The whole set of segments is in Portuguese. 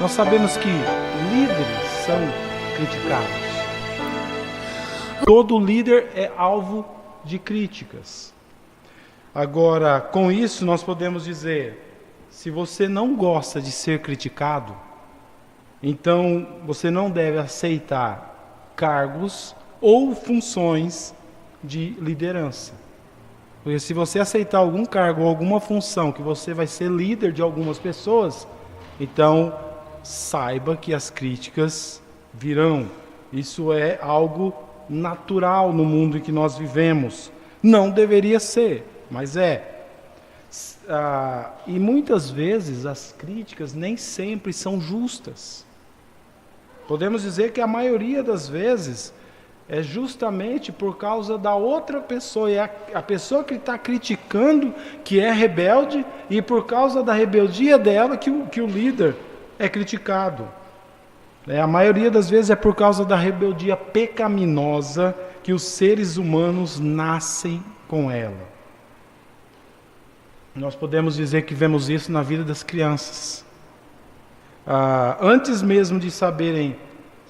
Nós sabemos que líderes são criticados. Todo líder é alvo de críticas. Agora, com isso nós podemos dizer, se você não gosta de ser criticado, então você não deve aceitar cargos ou funções de liderança. Porque se você aceitar algum cargo ou alguma função que você vai ser líder de algumas pessoas, então saiba que as críticas virão. Isso é algo natural no mundo em que nós vivemos. Não deveria ser, mas é. E muitas vezes as críticas nem sempre são justas. Podemos dizer que a maioria das vezes é justamente por causa da outra pessoa. É a pessoa que está criticando que é rebelde, e por causa da rebeldia dela que o líder é criticado. A maioria das vezes é por causa da rebeldia pecaminosa que os seres humanos nascem com ela. Nós podemos dizer que vemos isso na vida das crianças. Antes mesmo de saberem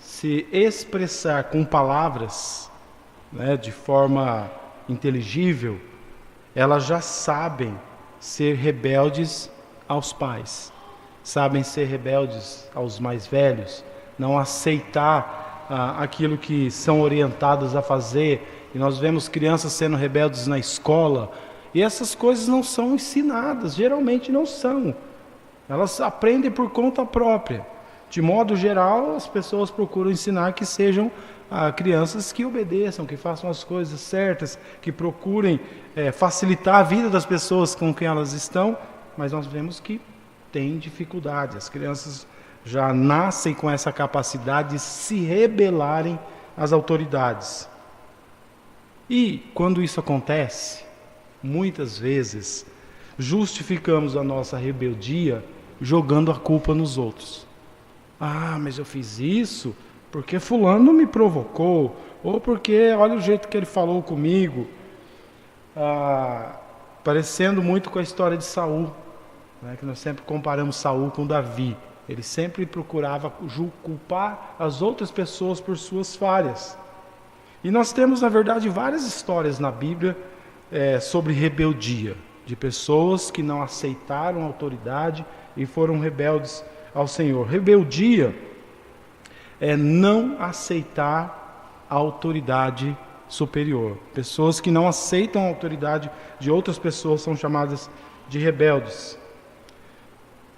se expressar com palavras, de forma inteligível, elas já sabem ser rebeldes aos pais, sabem ser rebeldes aos mais velhos, não aceitar aquilo que são orientadas a fazer. E nós vemos crianças sendo rebeldes na escola, e essas coisas não são ensinadas, geralmente não são. Elas aprendem por conta própria. De modo geral, as pessoas procuram ensinar que sejam crianças que obedeçam, que façam as coisas certas, que procurem facilitar a vida das pessoas com quem elas estão, mas nós vemos que tem dificuldade. As crianças já nascem com essa capacidade de se rebelarem às autoridades. E quando isso acontece, muitas vezes justificamos a nossa rebeldia jogando a culpa nos outros. Mas eu fiz isso porque fulano me provocou, ou porque olha o jeito que ele falou comigo. Parecendo muito com a história de Saul, que nós sempre comparamos Saul com Davi. Ele sempre procurava culpar as outras pessoas por suas falhas. E nós temos, na verdade, várias histórias na Bíblia sobre rebeldia, de pessoas que não aceitaram a autoridade e foram rebeldes ao Senhor. Rebeldia é não aceitar a autoridade superior. Pessoas que não aceitam a autoridade de outras pessoas são chamadas de rebeldes.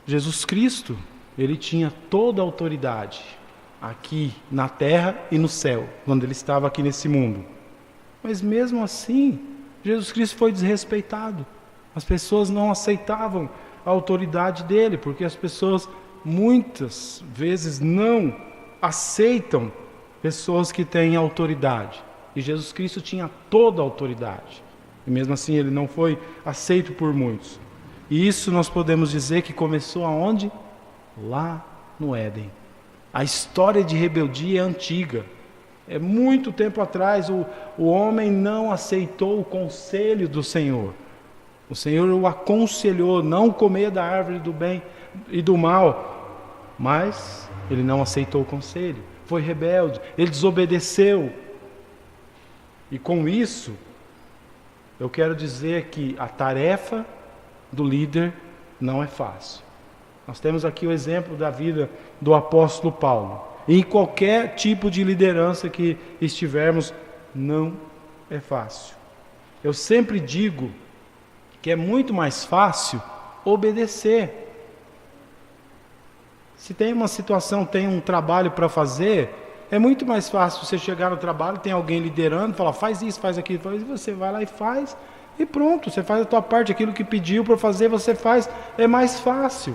Jesus Cristo, ele tinha toda a autoridade aqui na terra e no céu, quando ele estava aqui nesse mundo. Mas mesmo assim, Jesus Cristo foi desrespeitado. As pessoas não aceitavam a autoridade dele, porque as pessoas muitas vezes não aceitam pessoas que têm autoridade. E Jesus Cristo tinha toda a autoridade. E mesmo assim ele não foi aceito por muitos. E isso nós podemos dizer que começou aonde? Lá no Éden. A história de rebeldia é antiga. É muito tempo atrás o homem não aceitou o conselho do Senhor. O Senhor o aconselhou não comer da árvore do bem e do mal, mas ele não aceitou o conselho, foi rebelde, ele desobedeceu. E com isso, eu quero dizer que a tarefa do líder não é fácil. Nós temos aqui o exemplo da vida do apóstolo Paulo. E em qualquer tipo de liderança que estivermos, não é fácil. Eu sempre digo que é muito mais fácil obedecer. Se tem uma situação, tem um trabalho para fazer, é muito mais fácil você chegar no trabalho, tem alguém liderando, falar, faz isso, faz aquilo, e você vai lá e faz, e pronto, você faz a tua parte, aquilo que pediu para fazer, você faz, é mais fácil.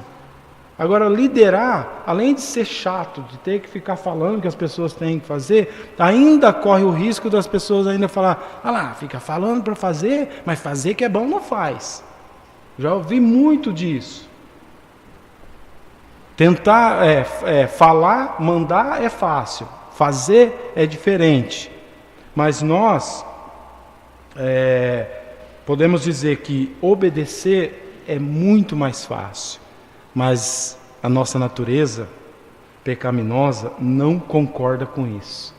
Agora, liderar, além de ser chato, de ter que ficar falando o que as pessoas têm que fazer, ainda corre o risco das pessoas ainda falar, fica falando para fazer, mas fazer que é bom não faz. Já ouvi muito disso. Tentar falar, mandar é fácil, fazer é diferente. Mas nós podemos dizer que obedecer é muito mais fácil, mas a nossa natureza pecaminosa não concorda com isso.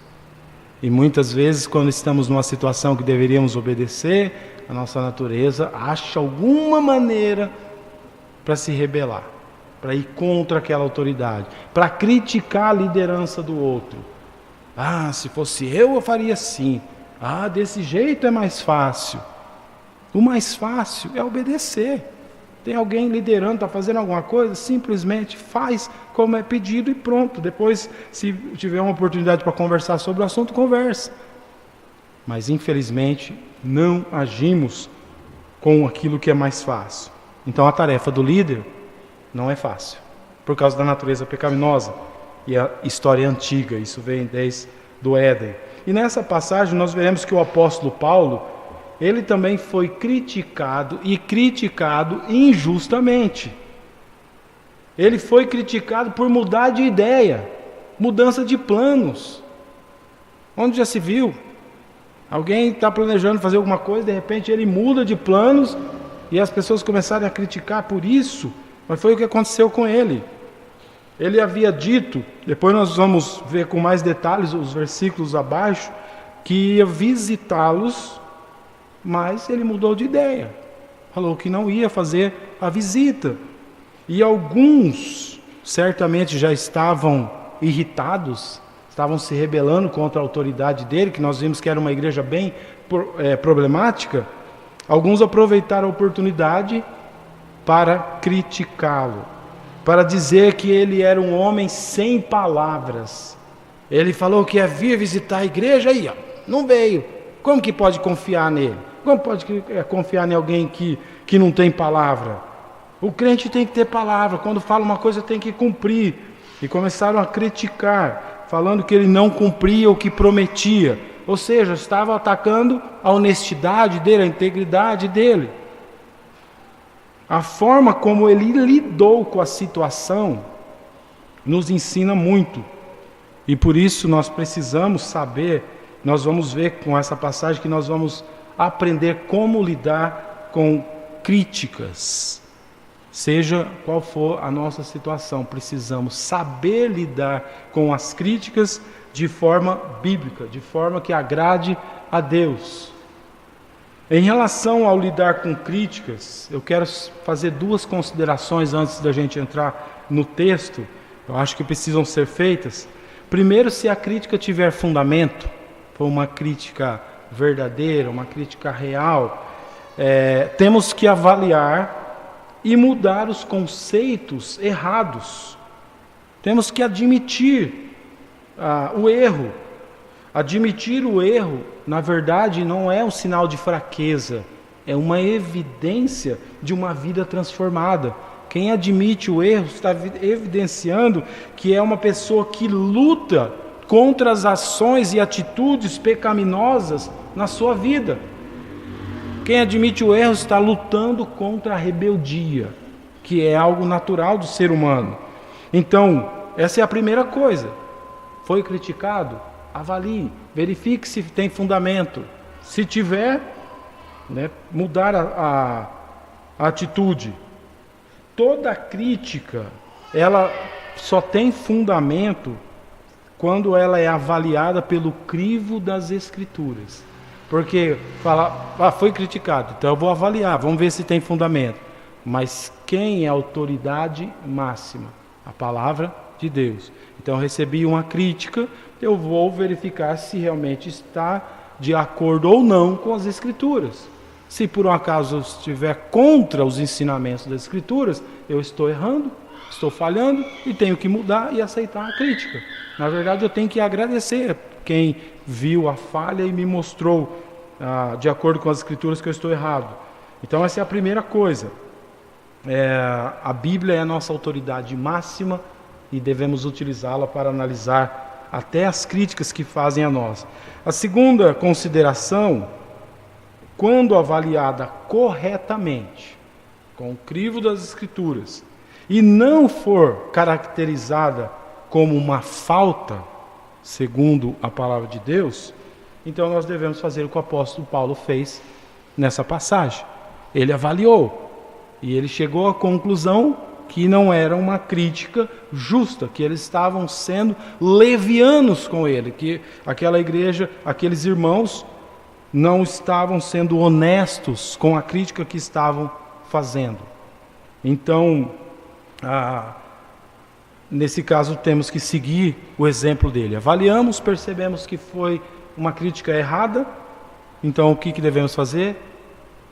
E muitas vezes, quando estamos numa situação que deveríamos obedecer, a nossa natureza acha alguma maneira para se rebelar, para ir contra aquela autoridade, para criticar a liderança do outro. Ah, se fosse eu faria assim. Ah, desse jeito é mais fácil. O mais fácil é obedecer. Tem alguém liderando, está fazendo alguma coisa, simplesmente faz como é pedido e pronto. Depois, se tiver uma oportunidade para conversar sobre o assunto, conversa. Mas, infelizmente, não agimos com aquilo que é mais fácil. Então, a tarefa do líder não é fácil, por causa da natureza pecaminosa e a história antiga. Isso vem desde do Éden. E nessa passagem, nós veremos que o apóstolo Paulo, ele também foi criticado injustamente. Ele foi criticado por mudar de ideia, mudança de planos. Onde já se viu? Alguém está planejando fazer alguma coisa, de repente ele muda de planos e as pessoas começaram a criticar por isso. Mas foi o que aconteceu com ele. Ele havia dito, depois nós vamos ver com mais detalhes os versículos abaixo, que ia visitá-los, mas ele mudou de ideia. Falou que não ia fazer a visita. E alguns certamente já estavam irritados, estavam se rebelando contra a autoridade dele, que nós vimos que era uma igreja bem problemática. Alguns aproveitaram a oportunidade para criticá-lo, para dizer que ele era um homem sem palavras. Ele falou que ia vir visitar a igreja e não veio. Como que pode confiar nele? Como pode confiar em alguém que não tem palavra? O crente tem que ter palavra. Quando fala uma coisa tem que cumprir. E começaram a criticar, falando que ele não cumpria o que prometia. Ou seja, estava atacando a honestidade dele, a integridade dele. A forma como ele lidou com a situação nos ensina muito. E por isso nós precisamos saber, nós vamos ver com essa passagem que nós vamos aprender como lidar com críticas. Seja qual for a nossa situação, precisamos saber lidar com as críticas de forma bíblica, de forma que agrade a Deus. Em relação ao lidar com críticas, eu quero fazer duas considerações antes da gente entrar no texto, eu acho que precisam ser feitas. Primeiro, se a crítica tiver fundamento, for uma crítica verdadeira, uma crítica real, temos que avaliar e mudar os conceitos errados. Temos que admitir o erro. Admitir o erro, na verdade, não é um sinal de fraqueza, é uma evidência de uma vida transformada. Quem admite o erro está evidenciando que é uma pessoa que luta contra as ações e atitudes pecaminosas na sua vida. Quem admite o erro está lutando contra a rebeldia, que é algo natural do ser humano. Então, essa é a primeira coisa. Foi criticado? Avalie, verifique se tem fundamento. Se tiver, mudar a atitude. Toda crítica, ela só tem fundamento quando ela é avaliada pelo crivo das Escrituras. Porque fala, foi criticado, então eu vou avaliar, vamos ver se tem fundamento. Mas quem é a autoridade máxima? A palavra de Deus. Então eu recebi uma crítica, eu vou verificar se realmente está de acordo ou não com as Escrituras. Se por um acaso eu estiver contra os ensinamentos das Escrituras, eu estou errando, estou falhando e tenho que mudar e aceitar a crítica. Na verdade, eu tenho que agradecer quem viu a falha e me mostrou, de acordo com as Escrituras, que eu estou errado. Então essa é a primeira coisa. A Bíblia é a nossa autoridade máxima e devemos utilizá-la para analisar até as críticas que fazem a nós. A segunda consideração, quando avaliada corretamente, com o crivo das Escrituras, e não for caracterizada como uma falta, segundo a palavra de Deus, Então nós devemos fazer o que o apóstolo Paulo fez nessa passagem. Ele avaliou e ele chegou à conclusão que não era uma crítica justa, que eles estavam sendo levianos com ele, que aquela igreja, aqueles irmãos não estavam sendo honestos com a crítica que estavam fazendo. Então, nesse caso, temos que seguir o exemplo dele. Avaliamos, percebemos que foi uma crítica errada, então o que devemos fazer?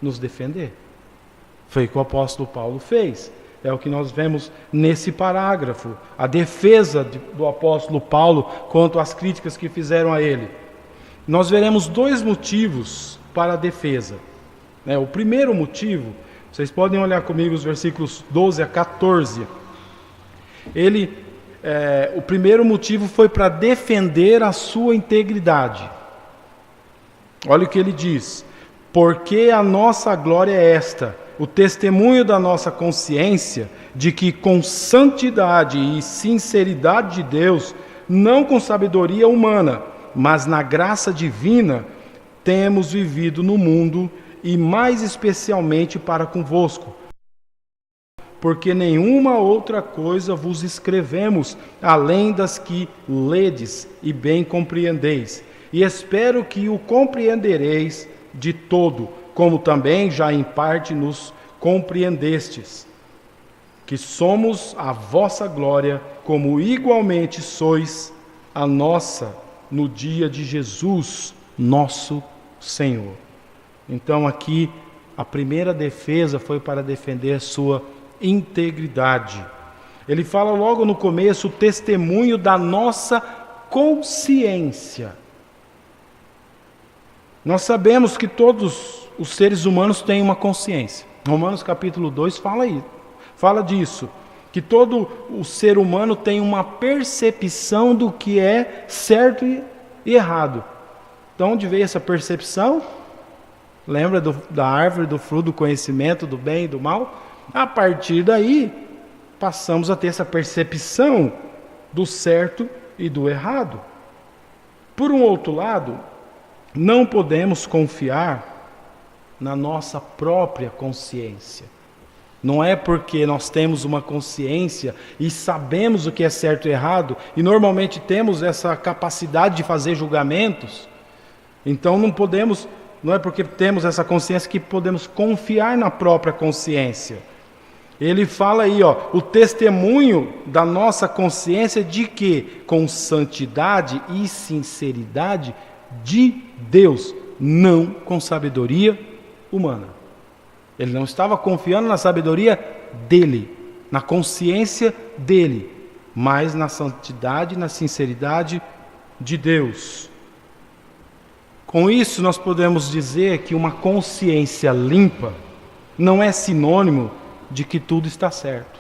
Nos defender. Foi o que o apóstolo Paulo fez. É o que nós vemos nesse parágrafo. A defesa do apóstolo Paulo quanto às críticas que fizeram a ele. Nós veremos dois motivos para a defesa. O primeiro motivo, vocês podem olhar comigo os versículos 12 a 14. O primeiro motivo foi para defender a sua integridade. Olha o que ele diz. Porque a nossa glória é esta, o testemunho da nossa consciência de que com santidade e sinceridade de Deus, não com sabedoria humana, mas na graça divina, temos vivido no mundo e mais especialmente para convosco. Porque nenhuma outra coisa vos escrevemos, além das que ledes e bem compreendeis. E espero que o compreendereis de todo, como também já em parte nos compreendestes, que somos a vossa glória, como igualmente sois a nossa no dia de Jesus, nosso Senhor. Então aqui a primeira defesa foi para defender sua integridade. Ele fala logo no começo o testemunho da nossa consciência. Nós sabemos que todos os seres humanos têm uma consciência. Romanos capítulo 2 fala disso, que todo o ser humano tem uma percepção do que é certo e errado. De onde veio essa percepção? Lembra da árvore do fruto do conhecimento do bem e do mal? A partir daí, passamos a ter essa percepção do certo e do errado. Por um outro lado, não podemos confiar na nossa própria consciência. Não é porque nós temos uma consciência e sabemos o que é certo e errado, e normalmente temos essa capacidade de fazer julgamentos, então não é porque temos essa consciência que podemos confiar na própria consciência. Ele fala aí, o testemunho da nossa consciência de que com santidade e sinceridade de Deus, não com sabedoria humana. Ele não estava confiando na sabedoria dele, na consciência dele, mas na santidade e na sinceridade de Deus. Com isso, nós podemos dizer que uma consciência limpa não é sinônimo de que tudo está certo.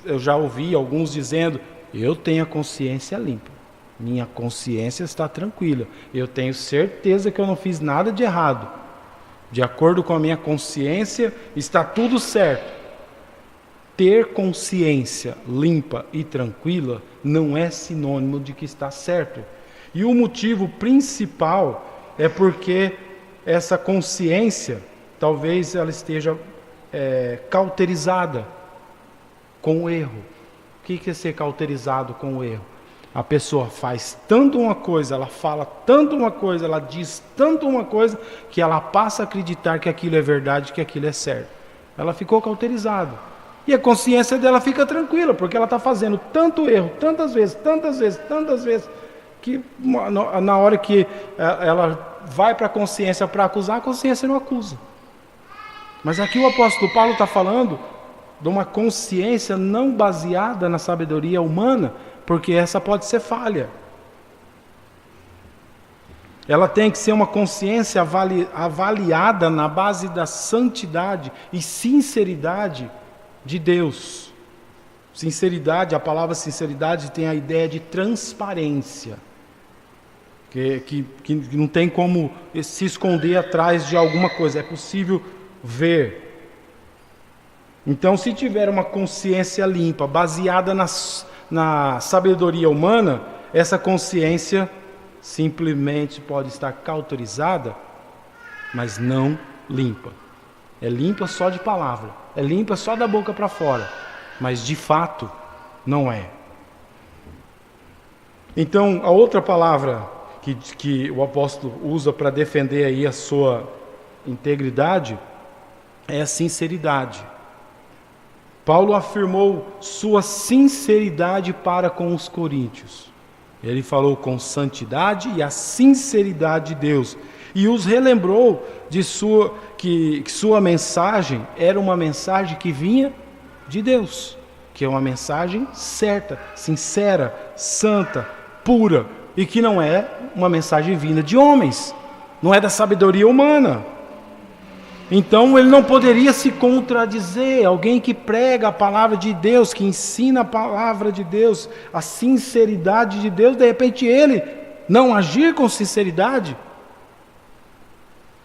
Eu já ouvi alguns dizendo, eu tenho a consciência limpa. Minha consciência está tranquila. Eu tenho certeza que eu não fiz nada de errado. De acordo com a minha consciência, está tudo certo. Ter consciência limpa e tranquila não é sinônimo de que está certo. E o motivo principal é porque essa consciência, talvez ela esteja cauterizada com o erro. O que é ser cauterizado com o erro? A pessoa faz tanto uma coisa, ela fala tanto uma coisa, ela diz tanto uma coisa, que ela passa a acreditar que aquilo é verdade, que aquilo é certo. Ela ficou cauterizada. E a consciência dela fica tranquila, porque ela está fazendo tanto erro, tantas vezes, que na hora que ela vai para a consciência para acusar, a consciência não acusa. Mas aqui o apóstolo Paulo está falando de uma consciência não baseada na sabedoria humana, porque essa pode ser falha. Ela tem que ser uma consciência avaliada na base da santidade e sinceridade de Deus. Sinceridade, a palavra sinceridade tem a ideia de transparência, que não tem como se esconder atrás de alguma coisa, é possível ver. Então, se tiver uma consciência limpa, baseada na sabedoria humana, essa consciência simplesmente pode estar cauterizada, mas não limpa. É limpa só de palavra, é limpa só da boca para fora, mas de fato não é. Então, a outra palavra que o apóstolo usa para defender aí a sua integridade é a sinceridade. Paulo afirmou sua sinceridade para com os coríntios. Ele falou com santidade e a sinceridade de Deus. E os relembrou de que sua mensagem era uma mensagem que vinha de Deus. Que é uma mensagem certa, sincera, santa, pura. E que não é uma mensagem vinda de homens. Não é da sabedoria humana. Então ele não poderia se contradizer. Alguém que prega a palavra de Deus, que ensina a palavra de Deus, a sinceridade de Deus, de repente ele não agir com sinceridade.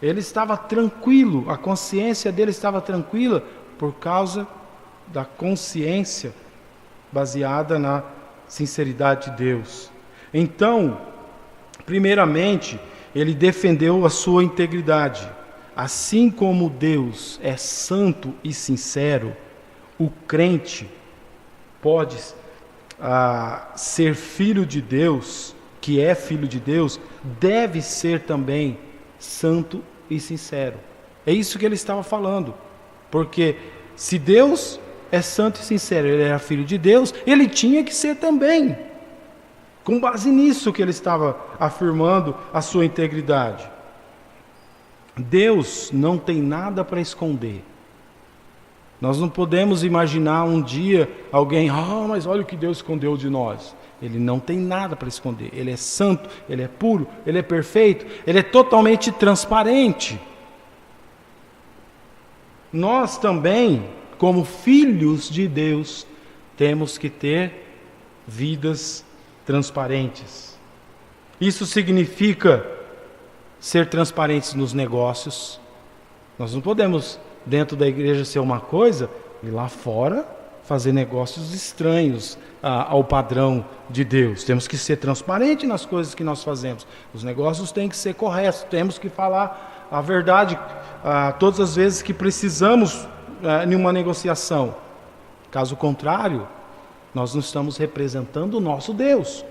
Ele estava tranquilo, a consciência dele estava tranquila por causa da consciência baseada na sinceridade de Deus. Então, primeiramente, ele defendeu a sua integridade. Assim como Deus é santo e sincero, o crente pode ser filho de Deus, que é filho de Deus, deve ser também santo e sincero. É isso que ele estava falando. Porque se Deus é santo e sincero, ele era filho de Deus, ele tinha que ser também. Com base nisso que ele estava afirmando a sua integridade. Deus não tem nada para esconder. Nós não podemos imaginar um dia alguém, mas olha o que Deus escondeu de nós. Ele não tem nada para esconder. Ele é santo, ele é puro, ele é perfeito, ele é totalmente transparente. Nós também, como filhos de Deus, temos que ter vidas transparentes. Isso significa ser transparentes nos negócios. Nós não podemos, dentro da igreja, ser uma coisa e lá fora fazer negócios estranhos ao padrão de Deus. Temos que ser transparentes nas coisas que nós fazemos. Os negócios têm que ser corretos. Temos que falar a verdade todas as vezes que precisamos em uma negociação. Caso contrário, nós não estamos representando o nosso Deus.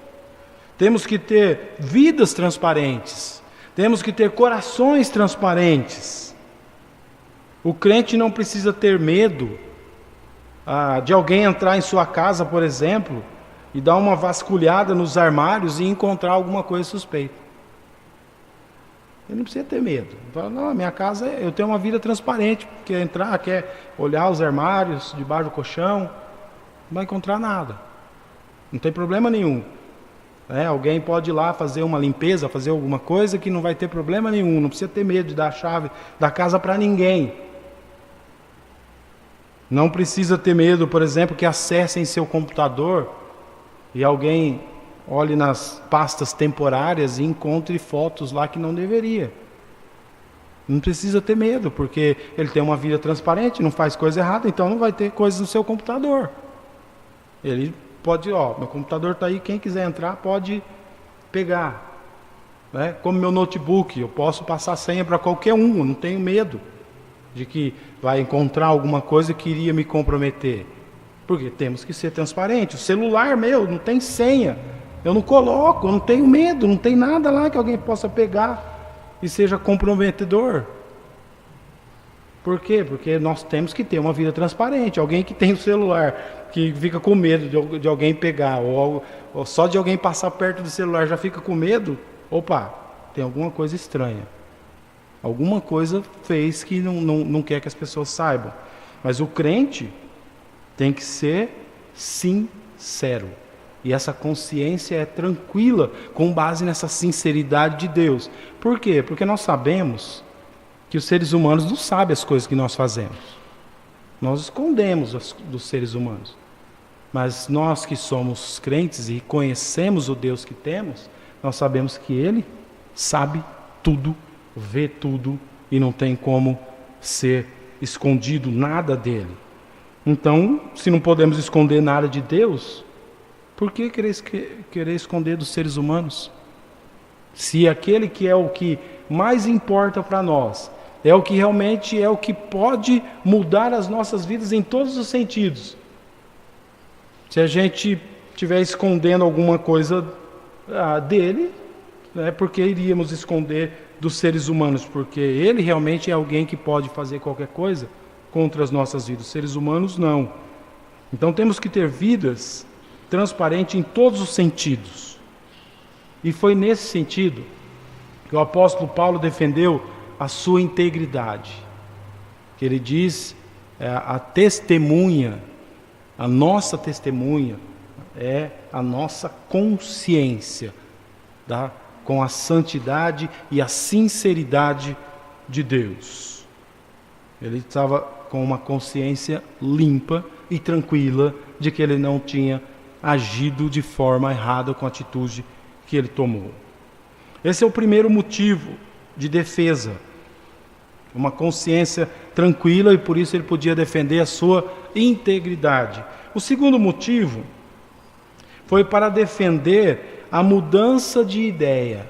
Temos que ter vidas transparentes. Temos que ter corações transparentes. O crente não precisa ter medo de alguém entrar em sua casa, por exemplo, e dar uma vasculhada nos armários e encontrar alguma coisa suspeita. Ele não precisa ter medo. Fala, não, minha casa, eu tenho uma vida transparente. Quer entrar, quer olhar os armários, debaixo do colchão, não vai encontrar nada. Não tem problema nenhum. Alguém pode ir lá fazer uma limpeza, fazer alguma coisa que não vai ter problema nenhum. Não precisa ter medo de dar a chave da casa para ninguém. Não precisa ter medo, por exemplo, que acessem seu computador e alguém olhe nas pastas temporárias e encontre fotos lá que não deveria. Não precisa ter medo, porque ele tem uma vida transparente, não faz coisa errada, então não vai ter coisas no seu computador. Ele pode, meu computador está aí, quem quiser entrar pode pegar. Como meu notebook, eu posso passar a senha para qualquer um, eu não tenho medo de que vai encontrar alguma coisa que iria me comprometer. Porque temos que ser transparentes. O celular meu não tem senha, eu não coloco, eu não tenho medo, não tem nada lá que alguém possa pegar e seja comprometedor. Por quê? Porque nós temos que ter uma vida transparente. Alguém que tem o celular, que fica com medo de alguém pegar, ou só de alguém passar perto do celular já fica com medo, tem alguma coisa estranha. Alguma coisa fez que não quer que as pessoas saibam. Mas o crente tem que ser sincero. E essa consciência é tranquila com base nessa sinceridade de Deus. Por quê? Porque nós sabemos que os seres humanos não sabem as coisas que nós fazemos. Nós escondemos dos seres humanos. Mas nós que somos crentes e conhecemos o Deus que temos, nós sabemos que Ele sabe tudo, vê tudo e não tem como ser escondido nada dele. Então, se não podemos esconder nada de Deus, por que querer esconder dos seres humanos? Se aquele que é o que mais importa para nós, é o que realmente é o que pode mudar as nossas vidas em todos os sentidos. Se a gente estiver escondendo alguma coisa dele, não é porque iríamos esconder dos seres humanos, porque ele realmente é alguém que pode fazer qualquer coisa contra as nossas vidas. Os seres humanos não. Então temos que ter vidas transparentes em todos os sentidos. E foi nesse sentido que o apóstolo Paulo defendeu a sua integridade. Que ele diz, a testemunha, a nossa testemunha é a nossa consciência, com a santidade e a sinceridade de Deus. Ele estava com uma consciência limpa e tranquila de que ele não tinha agido de forma errada com a atitude que ele tomou. Esse é o primeiro motivo de defesa. Uma consciência tranquila, e por isso ele podia defender a sua integridade. O segundo motivo foi para defender a mudança de ideia.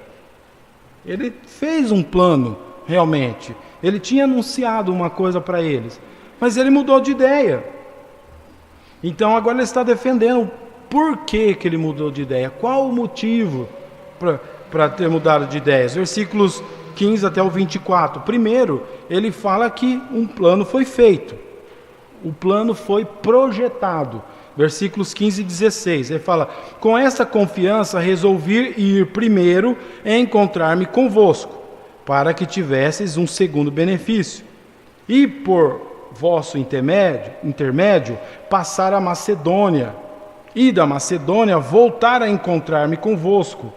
Ele fez um plano, realmente. Ele tinha anunciado uma coisa para eles, mas ele mudou de ideia. Então agora ele está defendendo por que ele mudou de ideia. Qual o motivo para ter mudado de ideia? Versículos 15 até o 24. Primeiro, ele fala que um plano foi feito. O plano foi projetado. Versículos 15 e 16. Ele fala: com essa confiança resolvi ir primeiro e encontrar-me convosco, para que tivesseis um segundo benefício, e por vosso intermédio passar a Macedônia, e da Macedônia voltar a encontrar-me convosco,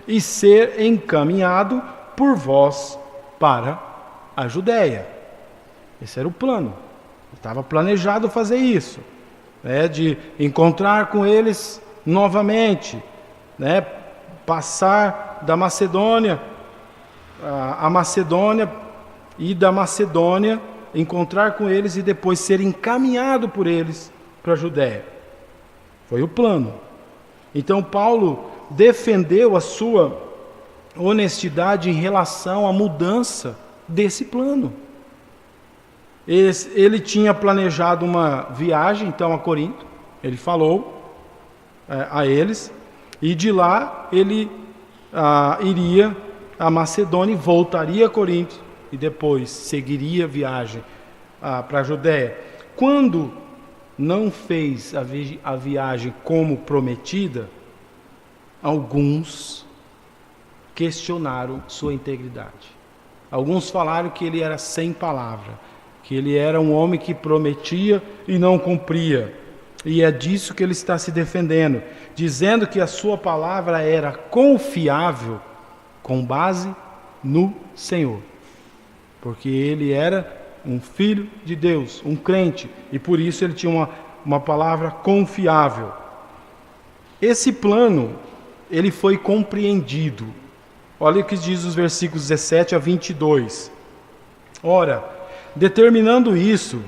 e ser encaminhado por vós para a Judéia. Esse era o plano. Estava planejado fazer isso, de encontrar com eles novamente, passar da Macedônia a Macedônia, e da Macedônia encontrar com eles e depois ser encaminhado por eles para a Judéia. Foi o plano. Então Paulo defendeu a sua honestidade em relação à mudança desse plano. Ele tinha planejado uma viagem então a Corinto, ele falou a eles, e de lá ele iria a Macedônia e voltaria a Corinto, e depois seguiria a viagem para a Judéia. Quando não fez a viagem como prometida, alguns questionaram sua integridade. Alguns falaram que ele era sem palavra, que ele era um homem que prometia e não cumpria. E é disso que ele está se defendendo, dizendo que a sua palavra era confiável com base no Senhor. Porque ele era um filho de Deus, um crente, e por isso ele tinha uma palavra confiável. Esse plano, ele foi compreendido. Olha o que diz os versículos 17 a 22. Ora, determinando isso,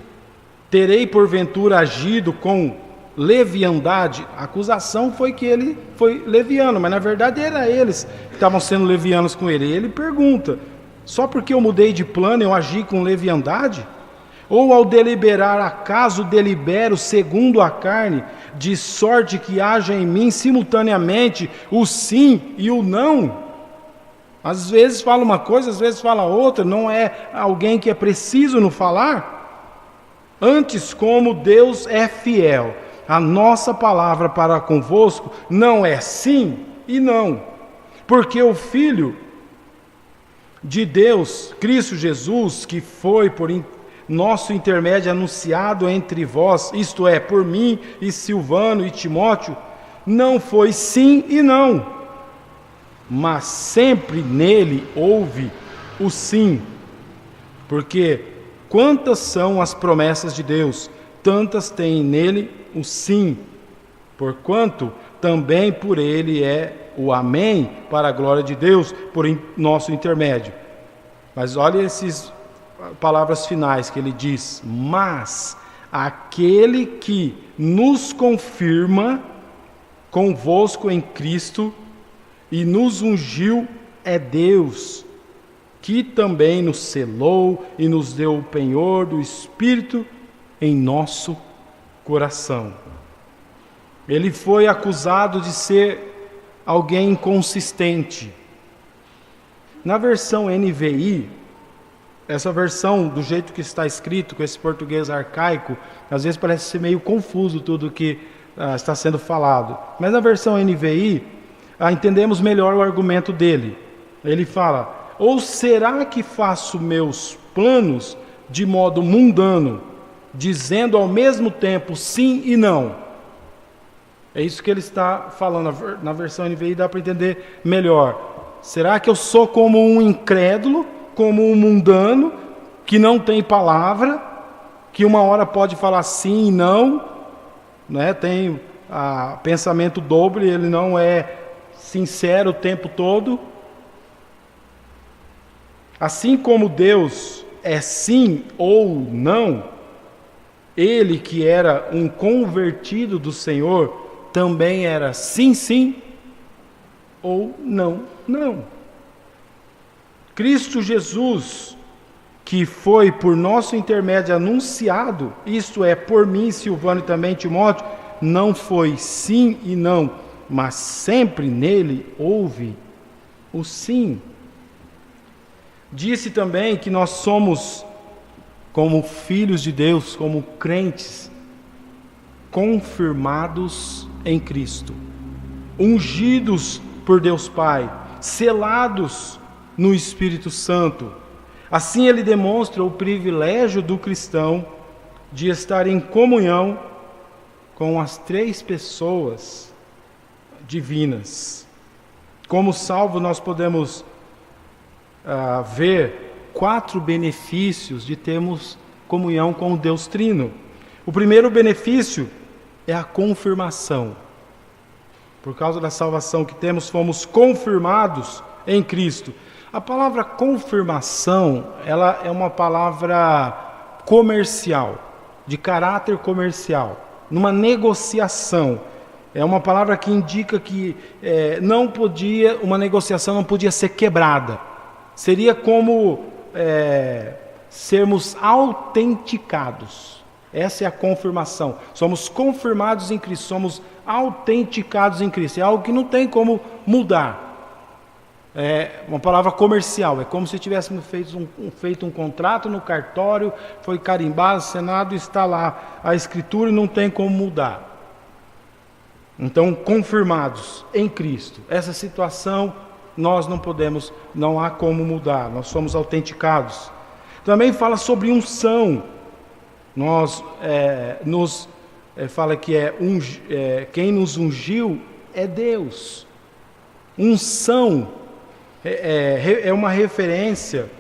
terei porventura agido com leviandade? A acusação foi que ele foi leviano, mas na verdade era eles que estavam sendo levianos com ele. E ele pergunta: só porque eu mudei de plano eu agi com leviandade? Ou ao deliberar, acaso delibero segundo a carne, de sorte que haja em mim simultaneamente o sim e o não? Às vezes fala uma coisa, às vezes fala outra, não é alguém que é preciso no falar. Antes, como Deus é fiel, a nossa palavra para convosco não é sim e não, porque o Filho de Deus, Cristo Jesus, que foi por nosso intermédio anunciado entre vós, isto é, por mim e Silvano e Timóteo, não foi sim e não, mas sempre nele houve o sim, porque quantas são as promessas de Deus, tantas tem nele o sim, porquanto também por ele é o amém para a glória de Deus, por nosso intermédio. Mas olha essas palavras finais que ele diz: mas aquele que nos confirma convosco em Cristo e nos ungiu é Deus que também nos selou e nos deu o penhor do Espírito em nosso coração. Ele foi acusado de ser alguém inconsistente. Na versão NVI, essa versão, do jeito que está escrito, com esse português arcaico, às vezes parece ser meio confuso tudo que está sendo falado. Mas na versão NVI, entendemos melhor o argumento dele. Ele fala: ou será que faço meus planos de modo mundano, dizendo ao mesmo tempo sim e não? É isso que ele está falando. Na versão NVI dá para entender melhor. Será que eu sou como um incrédulo, como um mundano, que não tem palavra, que uma hora pode falar sim e não, né? Tem pensamento dobre, ele não é sincero o tempo todo? Assim como Deus é sim ou não, ele que era um convertido do Senhor, também era sim, sim, ou não, não. Cristo Jesus, que foi por nosso intermédio anunciado, isto é, por mim, Silvano e também Timóteo, não foi sim e não, mas sempre nele houve o sim. Disse também que nós somos, como filhos de Deus, como crentes, confirmados em Cristo, ungidos por Deus Pai, selados no Espírito Santo. Assim ele demonstra o privilégio do cristão de estar em comunhão com as três pessoas divinas. Como salvo, nós podemos ver 4 benefícios de termos comunhão com o Deus Trino. O primeiro benefício é a confirmação. Por causa da salvação que temos, fomos confirmados em Cristo. A palavra confirmação, ela é uma palavra comercial, de caráter comercial, numa negociação. É uma palavra que indica que uma negociação não podia ser quebrada. Seria como sermos autenticados. Essa é a confirmação. Somos confirmados em Cristo, somos autenticados em Cristo. É algo que não tem como mudar. É uma palavra comercial. É como se tivéssemos feito um contrato no cartório, foi carimbado, assinado, está lá a escritura e não tem como mudar. Então, confirmados em Cristo. Essa situação nós não há como mudar. Nós somos autenticados. Também fala sobre unção. Fala que quem nos ungiu é Deus. Unção é uma referência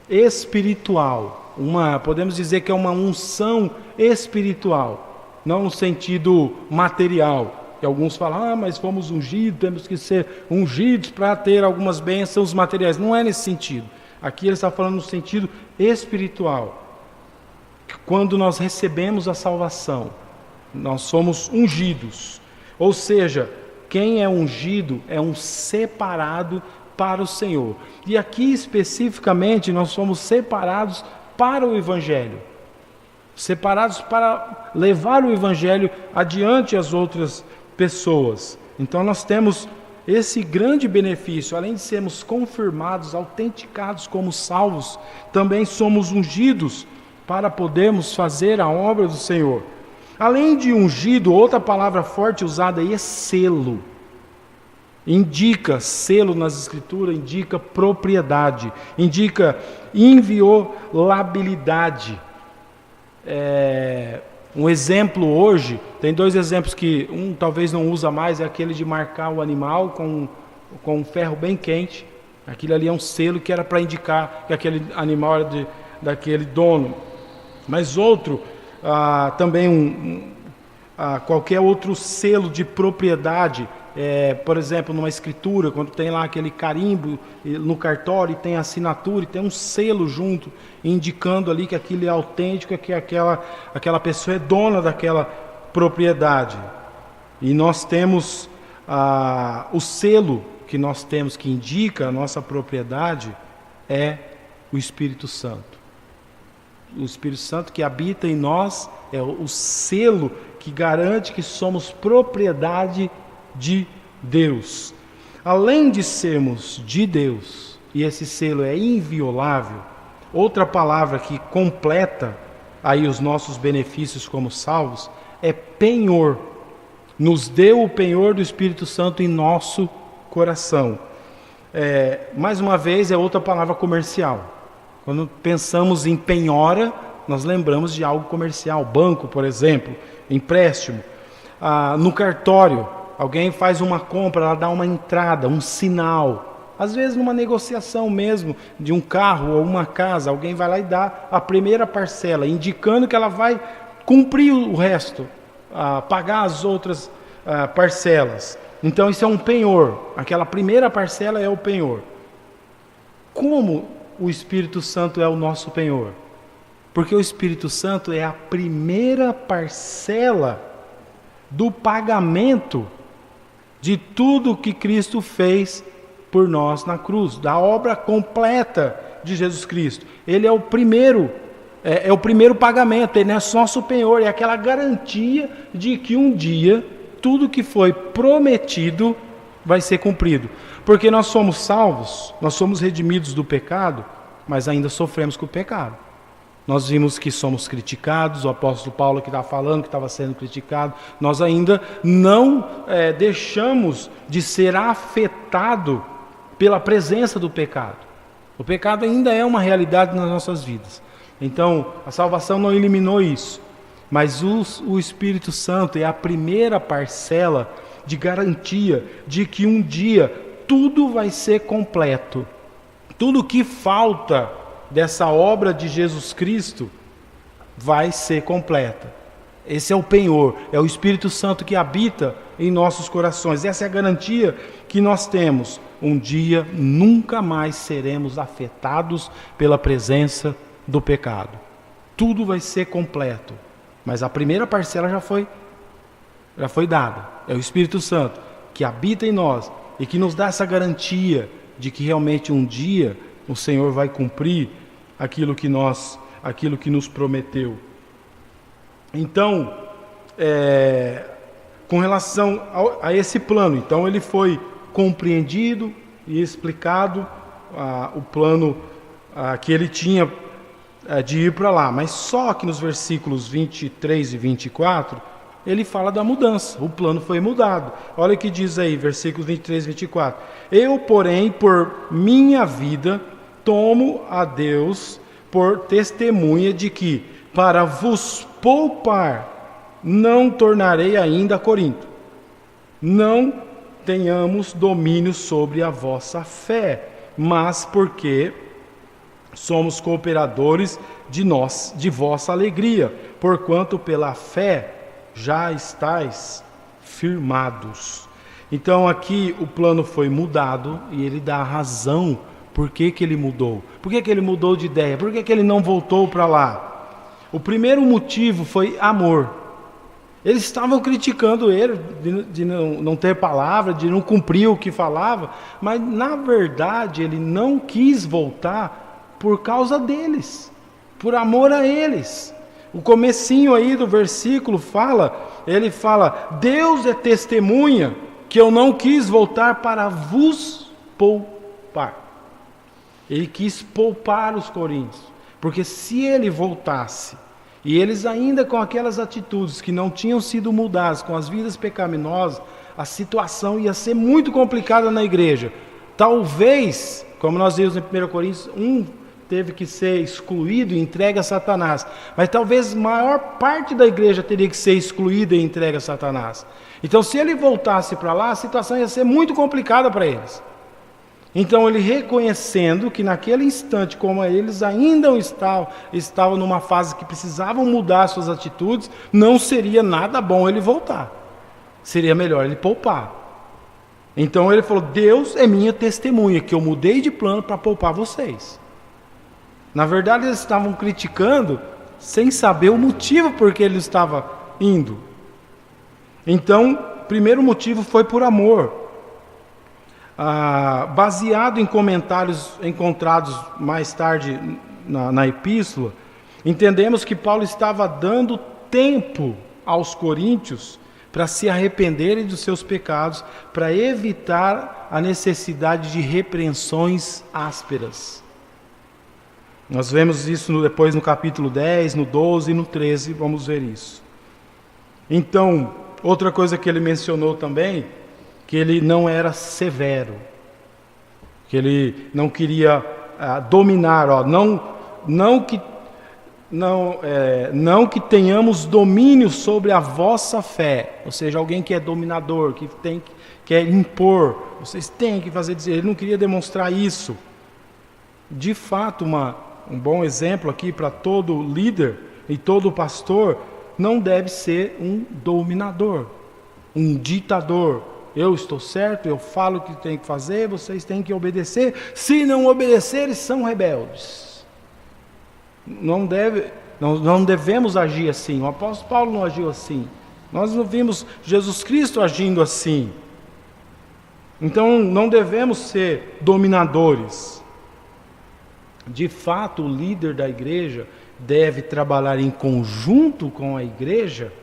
espiritual. Podemos dizer que é uma unção espiritual, não no sentido material. E alguns falam, mas fomos ungidos, temos que ser ungidos para ter algumas bênçãos materiais. Não é nesse sentido. Aqui ele está falando no sentido espiritual. Quando nós recebemos a salvação, nós somos ungidos. Ou seja, quem é ungido é um separado para o Senhor. E aqui especificamente nós somos separados para o Evangelho. Separados para levar o Evangelho adiante às outras pessoas. Então nós temos esse grande benefício. Além de sermos confirmados, autenticados como salvos, também somos ungidos para podermos fazer a obra do Senhor. Além de ungido, outra palavra forte usada aí é selo. Indica, selo nas escrituras, indica propriedade, indica inviolabilidade. Um exemplo hoje, tem 2 exemplos que um talvez não usa mais, é aquele de marcar o animal com um ferro bem quente. Aquilo ali é um selo que era para indicar que aquele animal era daquele dono. Mas outro, também qualquer outro selo de propriedade, por exemplo, numa escritura, quando tem lá aquele carimbo no cartório, tem a assinatura e tem um selo junto, indicando ali que aquilo é autêntico, que aquela pessoa é dona daquela propriedade. E nós temos o selo, que nós temos que indica a nossa propriedade é o Espírito Santo. O Espírito Santo que habita em nós é o selo que garante que somos propriedade de Deus. Além de sermos de Deus, e esse selo é inviolável, outra palavra que completa aí os nossos benefícios como salvos é penhor. Nos deu o penhor do Espírito Santo em nosso coração. Mais uma vez, é outra palavra comercial. Quando pensamos em penhora, nós lembramos de algo comercial. Banco, por exemplo, empréstimo. No cartório, alguém faz uma compra, ela dá uma entrada, um sinal. Às vezes numa negociação mesmo, de um carro ou uma casa, alguém vai lá e dá a primeira parcela, indicando que ela vai cumprir o resto, pagar as outras parcelas. Então isso é um penhor, aquela primeira parcela é o penhor. Como o Espírito Santo é o nosso penhor? Porque o Espírito Santo é a primeira parcela do pagamento de tudo que Cristo fez por nós na cruz, da obra completa de Jesus Cristo. Ele é o primeiro, é o primeiro pagamento, ele é nosso penhor, é aquela garantia de que um dia tudo que foi prometido vai ser cumprido. Porque nós somos salvos, nós somos redimidos do pecado, mas ainda sofremos com o pecado. Nós vimos que somos criticados, o apóstolo Paulo que estava falando que estava sendo criticado, nós ainda não deixamos de ser afetado pela presença do pecado. O pecado ainda é uma realidade nas nossas vidas. Então, a salvação não eliminou isso, mas o Espírito Santo é a primeira parcela de garantia de que um dia tudo vai ser completo. Tudo que falta dessa obra de Jesus Cristo vai ser completa. Esse é o penhor, é o Espírito Santo que habita em nossos corações. Essa é a garantia que nós temos. Um dia nunca mais seremos afetados pela presença do pecado. Tudo vai ser completo. Mas a primeira parcela já foi dada. É o Espírito Santo que habita em nós e que nos dá essa garantia de que realmente um dia o Senhor vai cumprir aquilo que nos prometeu. Então, com relação a esse plano, então ele foi compreendido e explicado o plano que ele tinha de ir para lá, mas só que nos versículos 23 e 24 ele fala da mudança, o plano foi mudado. Olha o que diz aí, versículos 23 e 24: eu, porém, por minha vida tomo a Deus por testemunha de que, para vos poupar, não tornarei ainda a Corinto. Não tenhamos domínio sobre a vossa fé, mas porque somos cooperadores de vossa alegria, porquanto pela fé já estáis firmados. Então aqui o plano foi mudado e ele dá a razão por que ele mudou. Por que ele mudou de ideia? Por que ele não voltou para lá? O primeiro motivo foi amor. Eles estavam criticando ele de não ter palavra, de não cumprir o que falava, mas na verdade ele não quis voltar por causa deles, por amor a eles. O comecinho aí do versículo ele fala, Deus é testemunha que eu não quis voltar para vos poupar. Ele quis poupar os coríntios, porque se ele voltasse, e eles ainda com aquelas atitudes que não tinham sido mudadas, com as vidas pecaminosas, a situação ia ser muito complicada na igreja. Talvez, como nós vimos em 1 Coríntios, teve que ser excluído e entregue a Satanás. Mas talvez a maior parte da igreja teria que ser excluída e entregue a Satanás. Então se ele voltasse para lá, a situação ia ser muito complicada para eles. Então ele reconhecendo que naquele instante, como eles ainda estavam numa fase que precisavam mudar suas atitudes, não seria nada bom ele voltar. Seria melhor ele poupar. Então ele falou, Deus é minha testemunha, que eu mudei de plano para poupar vocês. Na verdade eles estavam criticando sem saber o motivo por que ele estava indo. Então, o primeiro motivo foi por amor. baseado em comentários encontrados mais tarde na epístola, entendemos que Paulo estava dando tempo aos coríntios para se arrependerem dos seus pecados, para evitar a necessidade de repreensões ásperas. Nós vemos isso depois no capítulo 10, no 12 e no 13, vamos ver isso. Então, outra coisa que ele mencionou também, que ele não era severo, que ele não queria dominar, não que tenhamos domínio sobre a vossa fé, ou seja, alguém que é dominador, que quer impor, vocês têm que fazer dizer. Ele não queria demonstrar isso. De fato, um bom exemplo aqui para todo líder e todo pastor, não deve ser um dominador, um ditador. Eu estou certo, eu falo o que tem que fazer, vocês têm que obedecer. Se não obedecerem, são rebeldes. Não devemos agir assim. O apóstolo Paulo não agiu assim. Nós não vimos Jesus Cristo agindo assim. Então, não devemos ser dominadores. De fato, o líder da igreja deve trabalhar em conjunto com a igreja,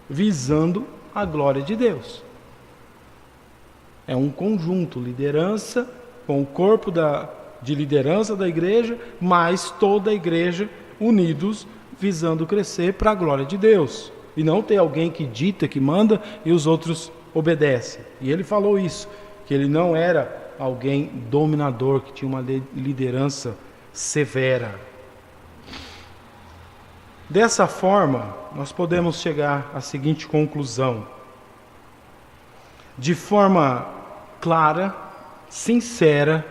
visando a glória de Deus. É um conjunto, liderança com o corpo de liderança da igreja, mas toda a igreja unidos, visando crescer para a glória de Deus. E não ter alguém que dita, que manda, e os outros obedecem. E ele falou isso, que ele não era alguém dominador, que tinha uma liderança severa. Dessa forma, nós podemos chegar à seguinte conclusão. De forma clara, sincera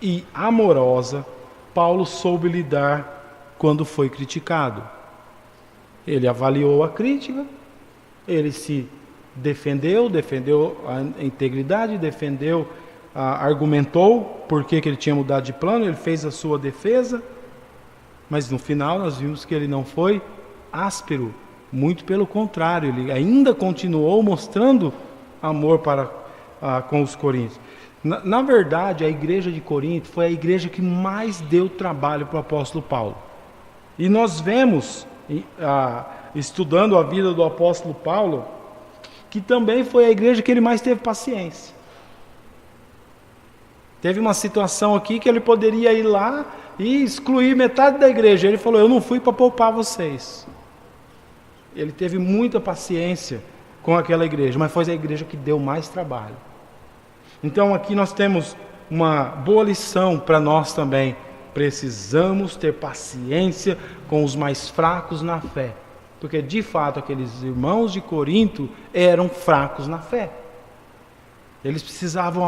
e amorosa, Paulo soube lidar quando foi criticado. Ele avaliou a crítica, ele se defendeu a integridade, argumentou por que ele tinha mudado de plano, ele fez a sua defesa, mas no final nós vimos que ele não foi áspero, muito pelo contrário, ele ainda continuou mostrando amor com os coríntios. Na verdade, a igreja de Corinto foi a igreja que mais deu trabalho para o apóstolo Paulo. E nós vemos, estudando a vida do apóstolo Paulo, que também foi a igreja que ele mais teve paciência. Teve uma situação aqui que ele poderia ir lá e excluir metade da igreja. Ele falou, eu não fui para poupar vocês. Ele teve muita paciência com aquela igreja, mas foi a igreja que deu mais trabalho. Então aqui nós temos uma boa lição para nós também. Precisamos ter paciência com os mais fracos na fé. Porque de fato aqueles irmãos de Corinto eram fracos na fé. Eles precisavam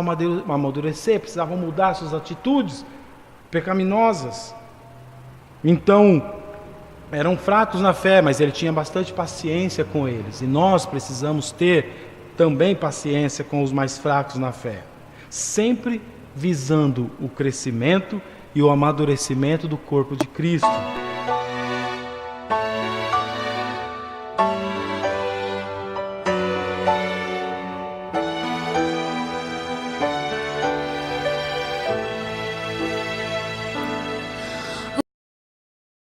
amadurecer, precisavam mudar suas atitudes pecaminosas. Então, eram fracos na fé, mas ele tinha bastante paciência com eles. E nós precisamos ter também paciência com os mais fracos na fé. Sempre visando o crescimento e o amadurecimento do corpo de Cristo.